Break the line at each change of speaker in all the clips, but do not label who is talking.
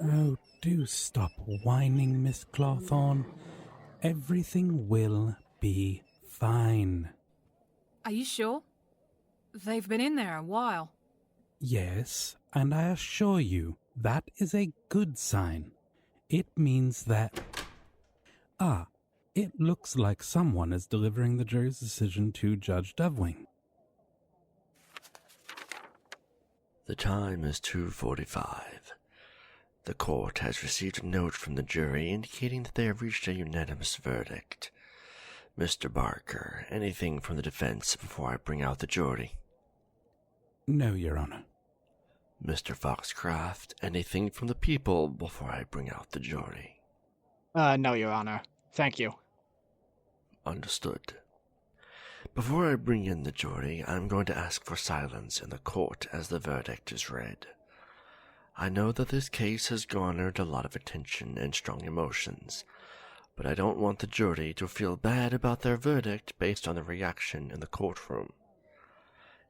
Oh, do stop whining, Miss Clawthorne. Everything will be fine.
Are you sure? They've been in there a while.
Yes, and I assure you, that is a good sign. It means that... it looks like someone is delivering the jury's decision to Judge Dovewing.
The time is 2:45. The court has received a note from the jury indicating that they have reached a unanimous verdict. Mr. Barker, anything from the defense before I bring out the jury?
No, Your Honor.
Mr. Foxcraft, anything from the people before I bring out the jury?
No, Your Honor. Thank you.
Understood. Before I bring in the jury, I'm going to ask for silence in the court as the verdict is read. I know that this case has garnered a lot of attention and strong emotions, but I don't want the jury to feel bad about their verdict based on the reaction in the courtroom.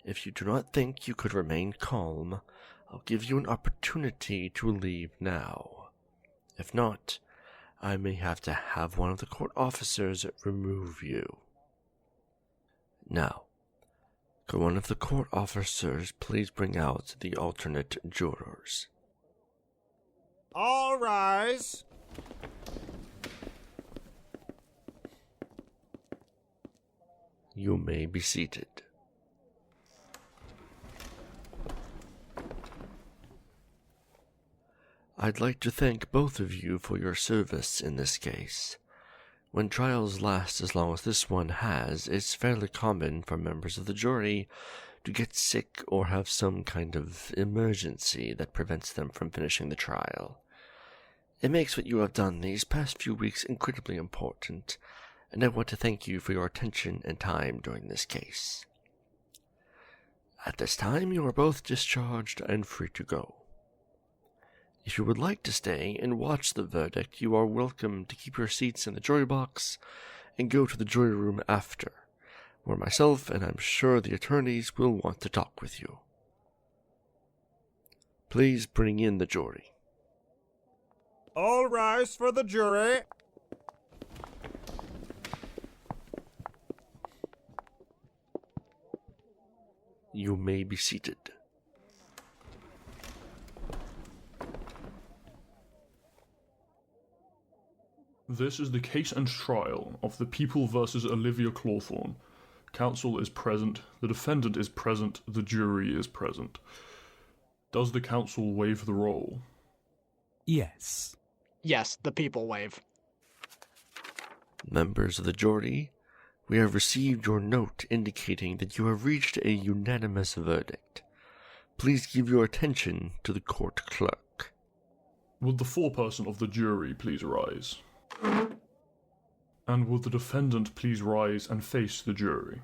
If you do not think you could remain calm, I'll give you an opportunity to leave now. If not, I may have to have one of the court officers remove you. Now, could one of the court officers please bring out the alternate jurors?
All rise.
You may be seated. I'd like to thank both of you for your service in this case. When trials last as long as this one has, it's fairly common for members of the jury to get sick or have some kind of emergency that prevents them from finishing the trial. It makes what you have done these past few weeks incredibly important, and I want to thank you for your attention and time during this case. At this time, you are both discharged and free to go. If you would like to stay and watch the verdict, you are welcome to keep your seats in the jury box and go to the jury room after, where myself and I'm sure the attorneys will want to talk with you. Please bring in the jury.
All rise for the jury.
You may be seated.
This is the case and trial of the People versus Olivia Clawthorne. Counsel is present, the defendant is present, the jury is present. Does the counsel waive the roll?
Yes.
Yes, the people waive.
Members of the jury, we have received your note indicating that you have reached a unanimous verdict. Please give your attention to the court clerk.
Would the foreperson of the jury please rise? And would the defendant please rise and face the jury?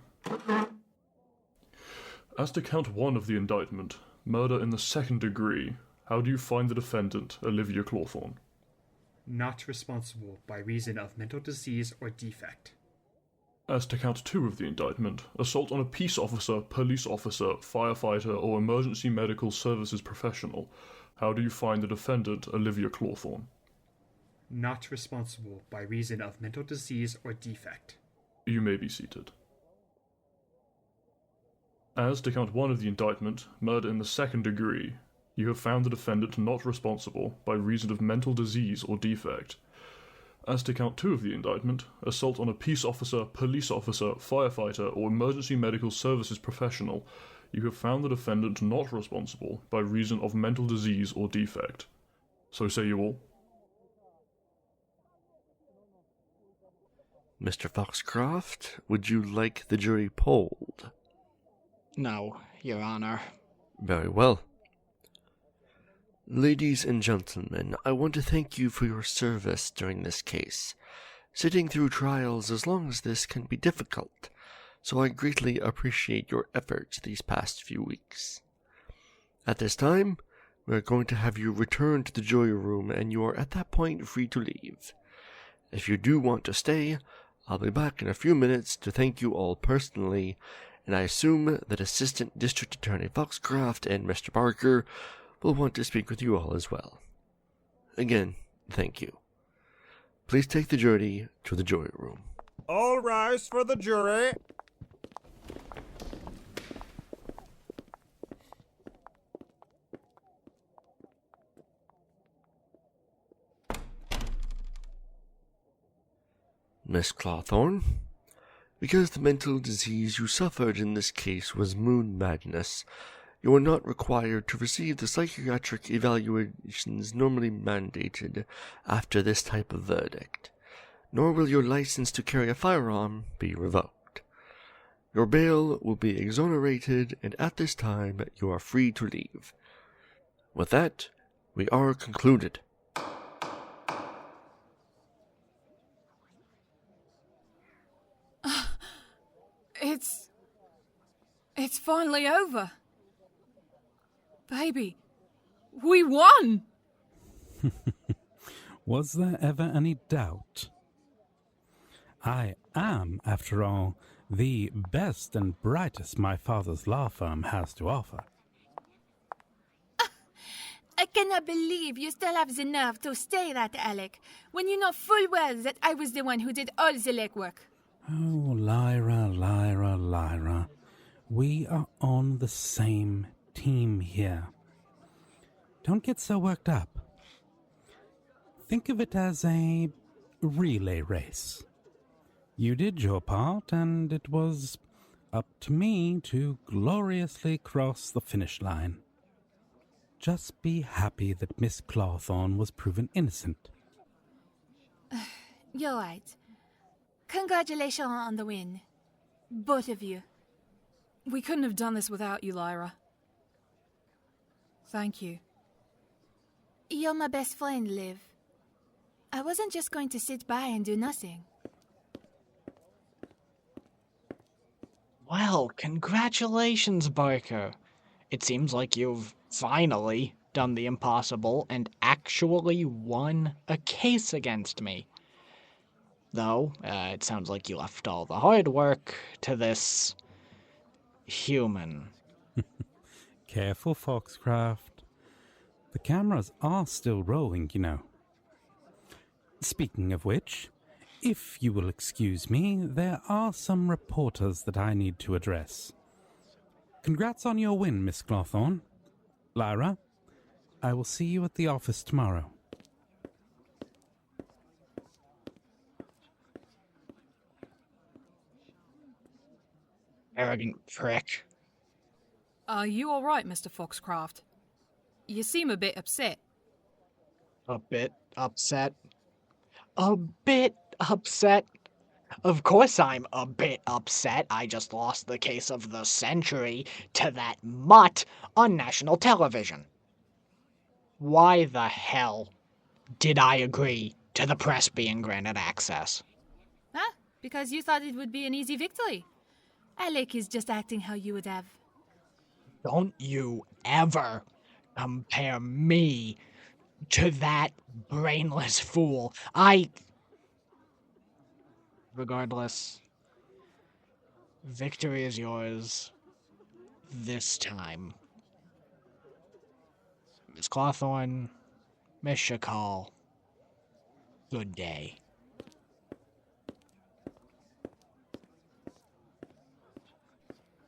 As to count 1 of the indictment, murder in the second degree, how do you find the defendant, Olivia Clawthorne?
Not responsible by reason of mental disease or defect.
As to count 2 of the indictment, assault on a peace officer, police officer, firefighter, or emergency medical services professional, how do you find the defendant, Olivia Clawthorne?
Not responsible by reason of mental disease or defect.
You may be seated. As to count 1 of the indictment, murder in the second degree, you have found the defendant not responsible by reason of mental disease or defect. As to count 2 of the indictment, assault on a peace officer, police officer, firefighter, or emergency medical services professional, you have found the defendant not responsible by reason of mental disease or defect. So say you all.
Mr. Foxcraft, would you like the jury polled?
No, Your Honor.
Very well. Ladies and gentlemen, I want to thank you for your service during this case. Sitting through trials as long as this can be difficult, so I greatly appreciate your efforts these past few weeks. At this time, we are going to have you return to the jury room, and you are at that point free to leave. If you do want to stay, I'll be back in a few minutes to thank you all personally, and I assume that Assistant District Attorney Foxcraft and Mr. Barker will want to speak with you all as well. Again, thank you. Please take the jury to the jury room.
All rise for the jury.
Miss Clawthorne, because the mental disease you suffered in this case was moon madness, you are not required to receive the psychiatric evaluations normally mandated after this type of verdict, nor will your license to carry a firearm be revoked. Your bail will be exonerated, and at this time you are free to leave. With that, we are concluded.
It's finally over. Baby, we won!
Was there ever any doubt? I am, after all, the best and brightest my father's law firm has to offer.
I cannot believe you still have the nerve to say that, Alec, when you know full well that I was the one who did all the legwork.
Oh, Lyra, Lyra, Lyra. We are on the same team here. Don't get so worked up. Think of it as a relay race. You did your part, and it was up to me to gloriously cross the finish line. Just be happy that Miss Clawthorne was proven innocent.
You're right. Congratulations on the win. Both of you.
We couldn't have done this without you, Lyra. Thank you.
You're my best friend, Liv. I wasn't just going to sit by and do nothing.
Well, congratulations, Barker. It seems like you've finally done the impossible and actually won a case against me. Though, it sounds like you left all the hard work to this human.
Careful, Foxcraft. The cameras are still rolling, you know. Speaking of which, if you will excuse me, there are some reporters that I need to address. Congrats on your win, Miss Clawthorne. Lyra, I will see you at the office tomorrow.
Arrogant prick.
Are you all right, Mr. Foxcraft? You seem a bit upset.
A bit upset? A bit upset? Of course I'm a bit upset. I just lost the case of the century to that mutt on national television. Why the hell did I agree to the press being granted access?
Huh? Because you thought it would be an easy victory. Alec is just acting how you would have.
Don't you ever compare me to that brainless fool. Regardless, victory is yours this time. Miss Clawthorne, Miss Chacal, good day.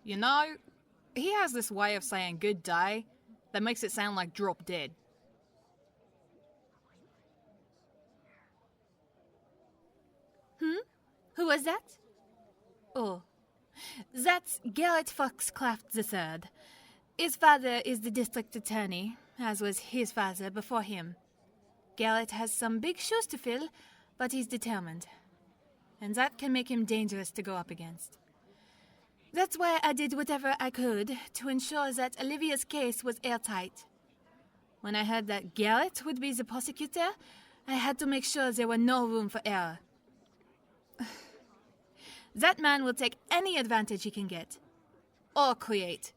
You know, he has this way of saying good day that makes it sound like drop dead.
Who was that? Oh, that's Garrett Foxcraft III. His father is the district attorney, as was his father before him. Garrett has some big shoes to fill, but he's determined. And that can make him dangerous to go up against. That's why I did whatever I could to ensure that Olivia's case was airtight. When I heard that Garrett would be the prosecutor, I had to make sure there were no room for error. That man will take any advantage he can get. Or create.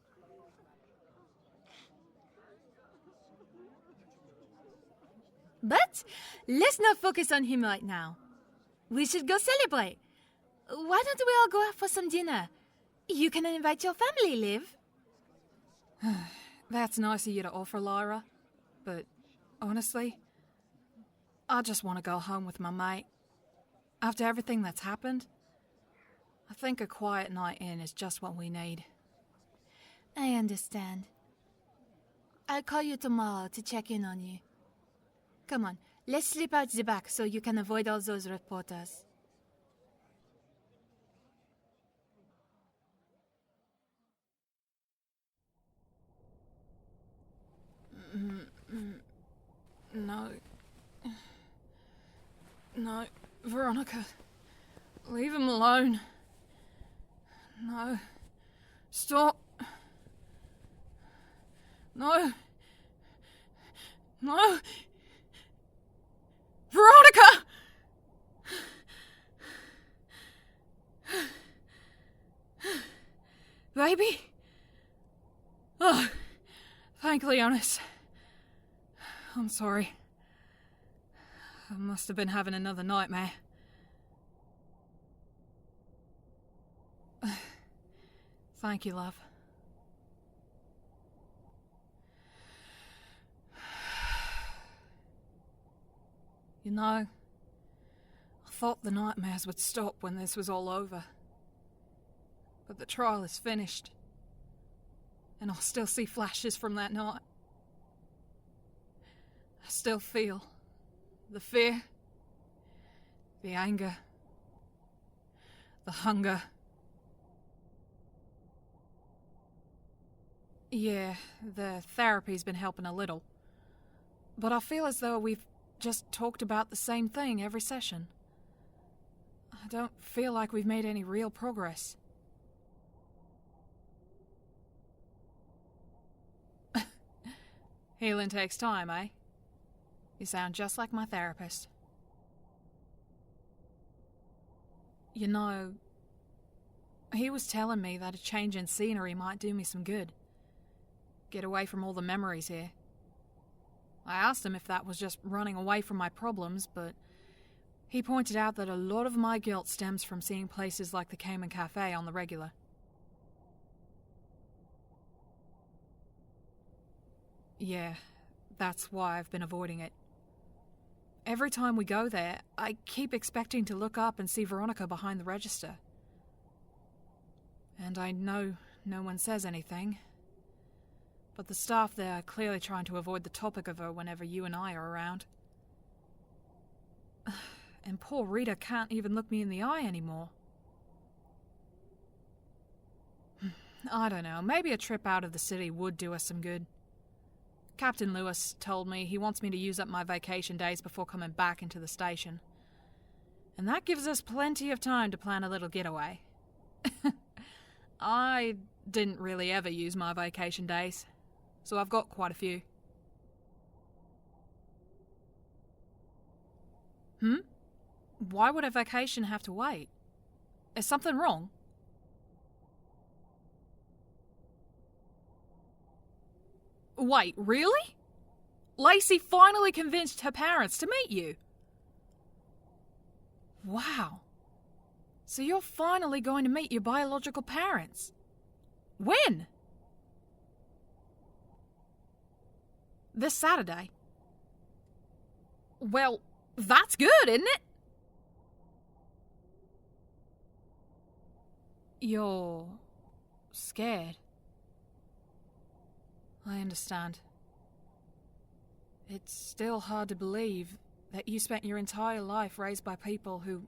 But let's not focus on him right now. We should go celebrate. Why don't we all go out for some dinner? You can invite your family, Liv.
That's nice of you to offer, Lyra. But honestly, I just want to go home with my mate. After everything that's happened, I think a quiet night in is just what we need.
I understand. I'll call you tomorrow to check in on you. Come on, let's slip out the back so you can avoid all those reporters.
No. No, Veronica. Leave him alone. No. Stop. No. No. Veronica! Baby? Oh, thank Leonis. I'm sorry. I must have been having another nightmare. Thank you, love. You know, I thought the nightmares would stop when this was all over. But the trial is finished. And I'll still see flashes from that night. I still feel the fear, the anger, the hunger. Yeah, the therapy's been helping a little. But I feel as though we've just talked about the same thing every session. I don't feel like we've made any real progress. Healing takes time, eh? You sound just like my therapist. You know, he was telling me that a change in scenery might do me some good. Get away from all the memories here. I asked him if that was just running away from my problems, but he pointed out that a lot of my guilt stems from seeing places like the Cayman Cafe on the regular. Yeah, that's why I've been avoiding it. Every time we go there, I keep expecting to look up and see Veronica behind the register. And I know no one says anything, but the staff there are clearly trying to avoid the topic of her whenever you and I are around. And poor Rita can't even look me in the eye anymore. I don't know, maybe a trip out of the city would do us some good. Captain Lewis told me he wants me to use up my vacation days before coming back into the station. And that gives us plenty of time to plan a little getaway. I didn't really ever use my vacation days, so I've got quite a few. Why would a vacation have to wait? Is something wrong? Wait, really? Lacey finally convinced her parents to meet you? Wow. So you're finally going to meet your biological parents? When? This Saturday? Well, that's good, isn't it? You're scared. I understand. It's still hard to believe that you spent your entire life raised by people who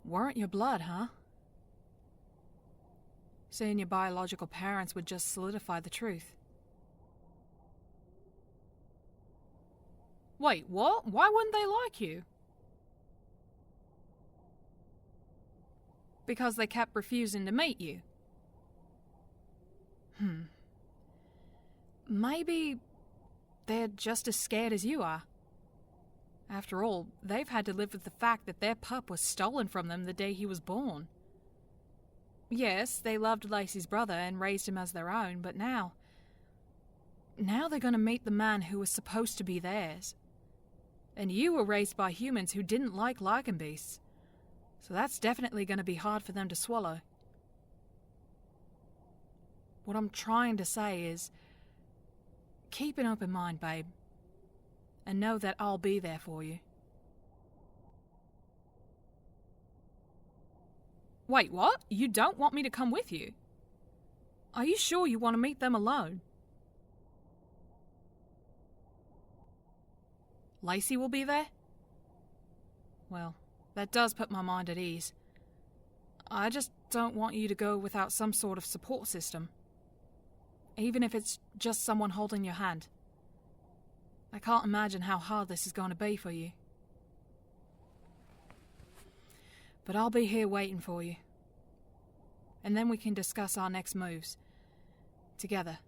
weren't your blood, huh? Seeing your biological parents would just solidify the truth. Wait, what? Why wouldn't they like you? Because they kept refusing to meet you. Maybe they're just as scared as you are. After all, they've had to live with the fact that their pup was stolen from them the day he was born. Yes, they loved Lacey's brother and raised him as their own, but now they're going to meet the man who was supposed to be theirs. And you were raised by humans who didn't like lycanbeasts, so that's definitely going to be hard for them to swallow. What I'm trying to say is, keep an open mind, babe. and know that I'll be there for you. Wait, what? You don't want me to come with you? Are you sure you want to meet them alone? Lacey will be there? Well, that does put my mind at ease. I just don't want you to go without some sort of support system. Even if it's just someone holding your hand. I can't imagine how hard this is going to be for you. But I'll be here waiting for you. And then we can discuss our next moves. Together.